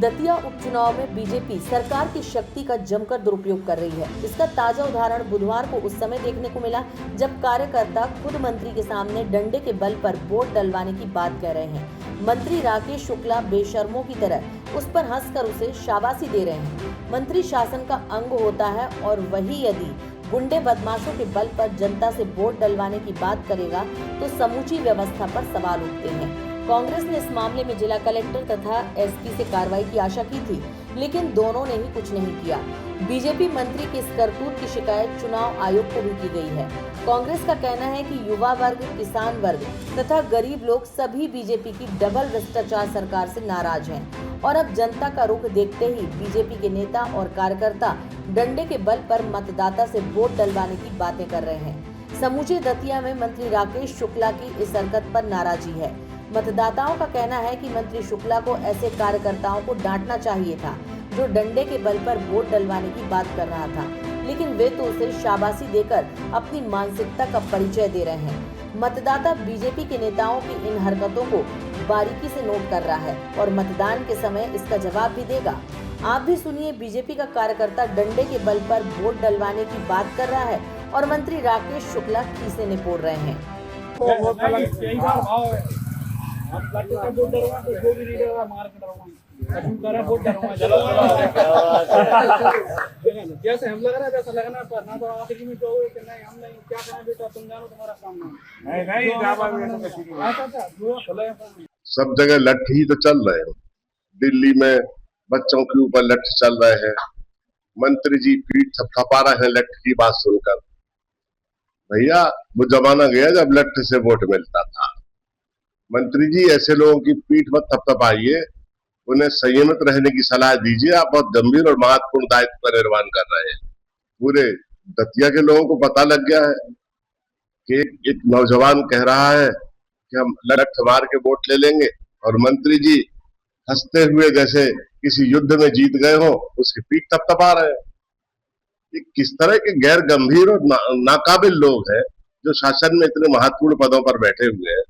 दतिया उपचुनाव में बीजेपी सरकार की शक्ति का जमकर दुरुपयोग कर रही है। इसका ताजा उदाहरण बुधवार को उस समय देखने को मिला जब कार्यकर्ता खुद मंत्री के सामने डंडे के बल पर वोट डलवाने की बात कह रहे हैं। मंत्री राकेश शुक्ला बेशर्मों की तरह उस पर हंसकर उसे शाबाशी दे रहे हैं। मंत्री शासन का अंग होता है और वही यदि गुंडे बदमाशों के बल पर जनता से वोट डलवाने की बात करेगा तो समूची व्यवस्था पर सवाल उठते हैं। कांग्रेस ने इस मामले में जिला कलेक्टर तथा एसपी से कार्रवाई की आशा की थी, लेकिन दोनों ने ही कुछ नहीं किया। बीजेपी मंत्री की इस करतूत की शिकायत चुनाव आयोग को भी की गई है। कांग्रेस का कहना है कि युवा वर्ग, किसान वर्ग तथा गरीब लोग सभी बीजेपी की डबल भ्रष्टाचार सरकार से नाराज हैं और अब जनता का रुख देखते ही बीजेपी के नेता और कार्यकर्ता डंडे के बल पर मतदाता से वोट डलवाने की बातें कर रहे हैं। समूचे दतिया में मंत्री राकेश शुक्ला की इस हरकत पर नाराजगी है। मतदाताओं का कहना है कि मंत्री शुक्ला को ऐसे कार्यकर्ताओं को डांटना चाहिए था जो डंडे के बल पर वोट डलवाने की बात कर रहा था, लेकिन वे तो उसे शाबाशी देकर अपनी मानसिकता का परिचय दे रहे हैं। मतदाता बीजेपी के नेताओं की इन हरकतों को बारीकी से नोट कर रहा है और मतदान के समय इसका जवाब भी देगा। आप भी सुनिए, बीजेपी का कार्यकर्ता डंडे के बल पर वोट डलवाने की बात कर रहा है और मंत्री राकेश शुक्ला खीसे निपोड़ रहे हैं। जैसे हम लग रहा है वैसा लगना पर ना तो आखिरी में कहोगे कि नहीं हम नहीं क्या करें बेटा तुम जानो तुम्हारा काम नहीं। सब जगह लट्ठी ही तो चल रहे हैं। दिल्ली में बच्चों के ऊपर लट्ठी चल रहे हैं। मंत्री जी पीठ थपथपा रहे हैं लट्ठी की बात सुनकर। भैया वो जमाना गया जब लट्ठी से वोट मिलता था। मंत्री जी ऐसे लोगों की पीठ मत थपथपाइए, उन्हें संयमित रहने की सलाह दीजिए। आप बहुत गंभीर और महत्वपूर्ण दायित्व का निर्वहन कर रहे हैं। पूरे दतिया के लोगों को पता लग गया है कि एक नौजवान कह रहा है कि हम लठ मार के वोट ले लेंगे और मंत्री जी हंसते हुए जैसे किसी युद्ध में जीत गए हो उसकी पीठ थपथपा रहे हैं। ये किस तरह के गैर गंभीर और नाकाबिल लोग हैं जो शासन में इतने महत्वपूर्ण पदों पर बैठे हुए हैं।